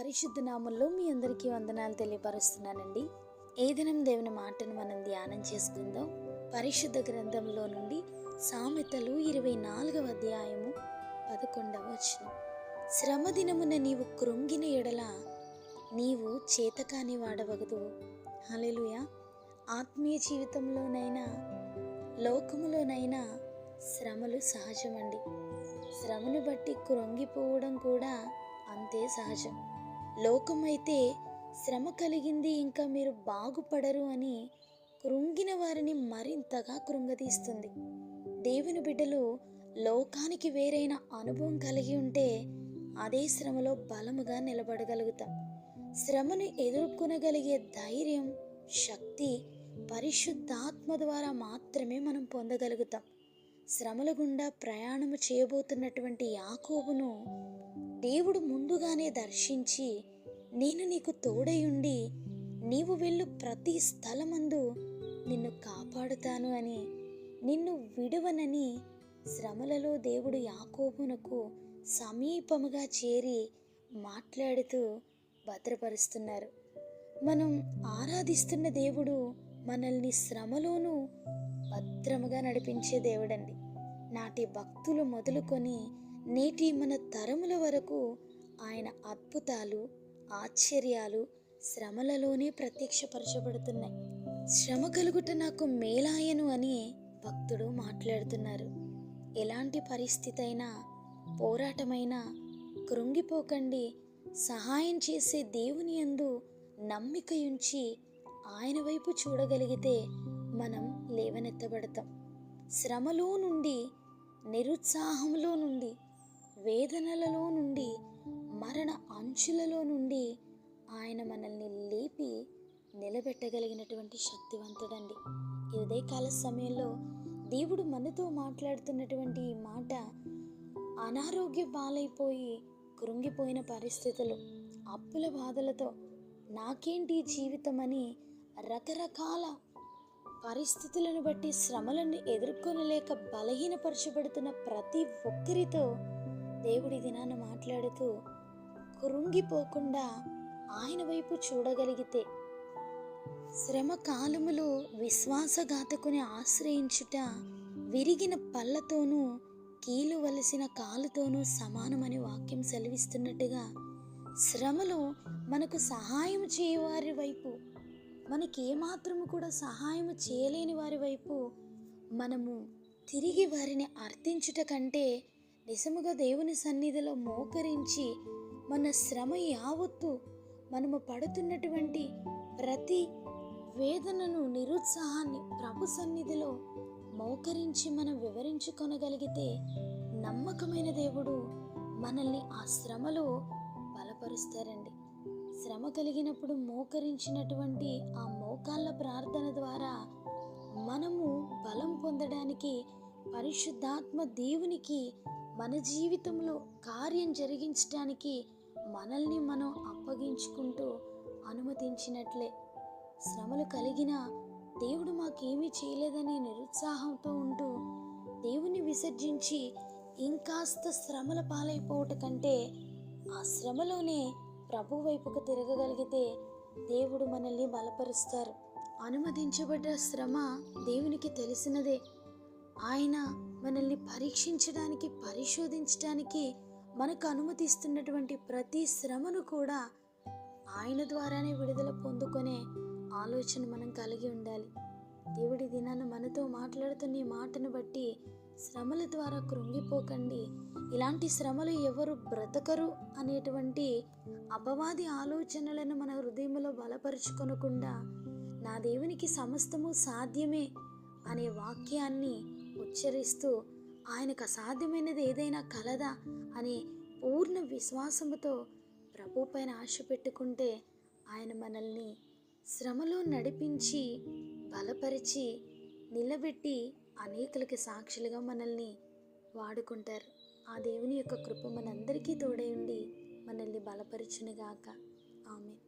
పరిశుద్ధ నామంలో మీ అందరికీ వందనాలు తెలియపరుస్తున్నానండి. ఏ దినం దేవుని మాటను మనం ధ్యానం చేసుకుందాం. పరిశుద్ధ గ్రంథంలో నుండి సామెతలు 24వ అధ్యాయము 11వ వచనం. శ్రమ దినమున నీవు కృంగిన ఎడల నీవు చేతకాని వాడవగదు. హల్లెలూయా. ఆత్మీయ జీవితంలోనైనా లోకములోనైనా శ్రమలు సహజమండి. శ్రమను బట్టి కృంగిపోవడం కూడా అంతే సహజం. లోకమైతే శ్రమ కలిగింది, ఇంకా మీరు బాగుపడరు అని కృంగిన వారిని మరింతగా కృంగతీస్తుంది. దేవుని బిడ్డలు లోకానికి వేరైన అనుభవం కలిగి ఉంటే అదే శ్రమలో బలముగా నిలబడగలుగుతాం. శ్రమను ఎదుర్కొనగలిగే ధైర్యం, శక్తి పరిశుద్ధాత్మ ద్వారా మాత్రమే మనం పొందగలుగుతాం. శ్రమల గుండా ప్రయాణము చేయబోతున్నటువంటి యాకోబును దేవుడు ముందుగానే దర్శించి, నేను నీకు తోడయుండి నీవు వెళ్ళు ప్రతి స్థలమందు నిన్ను కాపాడుతాను అని, నిన్ను విడువనని శ్రమలలో దేవుడు యాకోబునకు సమీపముగా చేరి మాట్లాడుతూ భద్రపరుస్తున్నారు. మనం ఆరాధిస్తున్న దేవుడు మనల్ని శ్రమలోనూ భద్రముగా నడిపించే దేవుడండి. నాటి భక్తులు మొదలుకొని నేటి మన తరముల వరకు ఆయన అద్భుతాలు, ఆశ్చర్యాలు శ్రమలలోనే ప్రత్యక్షపరచబడుతున్నాయి. శ్రమ కలుగుట నాకు మేలాయను అని భక్తుడు మాట్లాడుతున్నారు. ఎలాంటి పరిస్థితి అయినా, పోరాటమైనా కృంగిపోకండి. సహాయం చేసే దేవుని యందు నమ్మికయుంచి ఆయన వైపు చూడగలిగితే మనం లేవనెత్తబడతాం. శ్రమలో నుండి, నిరుత్సాహంలో నుండి, వేదనలలో నుండి, మరణ అంచులలో నుండి ఆయన మనల్ని లేపి నిలబెట్టగలిగినటువంటి శక్తివంతుడండి. ఈ ఉదయకాల సమయంలో దేవుడు మనతో మాట్లాడుతున్నటువంటి ఈ మాట, అనారోగ్య పాలైపోయి కృంగిపోయిన పరిస్థితులు, అప్పుల బాధలతో నాకేంటి జీవితం అని రకరకాల పరిస్థితులను బట్టి శ్రమలను ఎదుర్కొనలేక బలహీనపరచబడుతున్న ప్రతి ఒక్కరితో దేవుడి దినాన్ని మాట్లాడుతూ, కృంగిపోకుండా ఆయన వైపు చూడగలిగితే, శ్రమ కాలములో విశ్వాసఘాతకుని ఆశ్రయించుట విరిగిన పళ్ళతోనూ కీలు వలసిన కాలుతోనూ సమానమని వాక్యం సెలవిస్తున్నట్టుగా, శ్రమలో మనకు సహాయం చేయవారి వైపు, మనకి ఏమాత్రము కూడా సహాయం చేయలేని వారి వైపు మనము తిరిగి వారిని అర్థించుట కంటే నిజముగా దేవుని సన్నిధిలో మోకరించి మన శ్రమ యావత్తు, మనము పడుతున్నటువంటి ప్రతి వేదనను, నిరుత్సాహాన్ని ప్రభు సన్నిధిలో మోకరించి మనం వివరించుకొనగలిగితే నమ్మకమైన దేవుడు మనల్ని ఆ శ్రమలో బలపరుస్తారండి. శ్రమ కలిగినప్పుడు మోకరించినటువంటి ఆ మోకాళ్ళ ప్రార్థన ద్వారా మనము బలం పొందడానికి, పరిశుద్ధాత్మ దేవునికి మన జీవితంలో కార్యం జరిగించడానికి మనల్ని మనం అప్పగించుకుంటూ అనుమతించినట్లే. శ్రమలు కలిగిన దేవుడు మాకేమీ చేయలేదని నిరుత్సాహంతో ఉంటూ దేవుని విసర్జించి ఇంకాస్త శ్రమల పాలైపోవట కంటే ఆ శ్రమలోనే ప్రభు వైపుకు తిరగగలిగితే దేవుడు మనల్ని బలపరుస్తారు. అనుమతించబడ్డ శ్రమ దేవునికి తెలిసినదే. ఆయన మనల్ని పరీక్షించడానికి, పరిశోధించడానికి మనకు అనుమతిస్తున్నటువంటి ప్రతి శ్రమను కూడా ఆయన ద్వారానే విడుదల పొందుకునే ఆలోచన మనం కలిగి ఉండాలి. దేవుడి దినాన మనతో మాట్లాడుతున్న ఈ మాటను బట్టి శ్రమల ద్వారా కృంగిపోకండి. ఇలాంటి శ్రమలు ఎవరు బ్రతకరు అనేటువంటి అపవాది ఆలోచనలను మన హృదయంలో బలపరుచుకొనకుండా, నా దేవునికి సమస్తము సాధ్యమే అనే వాక్యాన్ని ఉచ్చరిస్తూ, ఆయనకు అసాధ్యమైనది ఏదైనా కలదా అనే పూర్ణ విశ్వాసముతో ప్రభు పైన ఆశ పెట్టుకుంటే ఆయన మనల్ని శ్రమలో నడిపించి, బలపరిచి, నిలబెట్టి అనేకులకి సాక్షులుగా మనల్ని వాడుకుంటారు. ఆ దేవుని యొక్క కృప మనందరికీ తోడై ఉండి మనల్ని బలపరిచునుగాక. ఆమేన్.